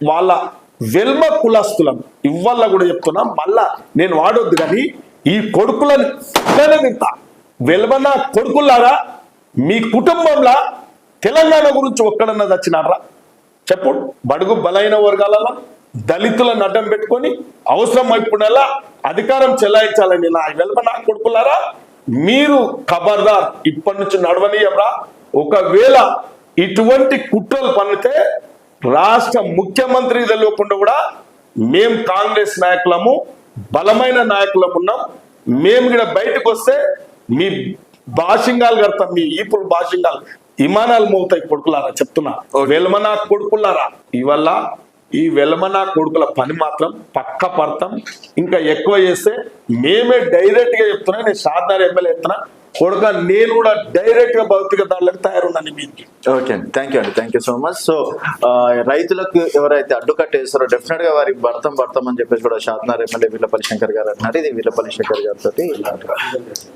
వాళ్ళ వెల్మ కులస్తులను ఇవ్వాల కూడా చెప్తున్నా, మళ్ళా నేను వాడొద్దు కానీ ఈ కొడుకులను తింటా. వెల్మన కొడుకులారా, మీ కుటుంబంలో తెలంగాణ గురించి ఒక్కడన్నా చచ్చినారా చెప్పు. బడుగు బలైన వర్గాలలో దళితులను అడ్డం పెట్టుకొని అవసరం అయిపోయినలా అధికారం చెలాయించాలని నా వెల్మన కొడుకులారా, మీరు ఖబర్దార్, ఇప్పటి నుంచి నడవనీయరా. ఒకవేళ ఇటువంటి కుట్రలు పన్నితే రాష్ట్ర ముఖ్యమంత్రి తెలియకుండా కూడా మేం కాంగ్రెస్ నాయకులము, బలమైన నాయకులము ఉన్నాం. మేము కూడా బయటకు వస్తే మీ భాషింగాలు కడతాం, మీ ఈపులు భాషింగాలు విమానాలు మోగుతాయి కొడుకులారా చెప్తున్నా. వెల్మనా కొడుకులారా, ఇవల్ల ఈ వెల్మనా కొడుకుల పని మాత్రం పక్క పడతాం. ఇంకా ఎక్కువ చేస్తే మేమే డైరెక్ట్ గా చెప్తున్నా, నేను షాద్నగర్ ఎమ్మెల్యే చెప్తున్నా కొడుక, నేను కూడా డైరెక్ట్ గా భౌతిక దాడులకు తయారున్నాను మీకు. ఓకే అండి, thank you so much. So రైతులకు ఎవరైతే అడ్డుకట్టేస్తారో డెఫినెట్ గా వారికి భర్తం అని చెప్పేసి కూడా షాద్నగర్ ఎమ్మెల్యే వీర్లపల్లి శంకర్ గారు అంటున్నారు. ఇది వీర్లపల్లి శంకర్ గారితో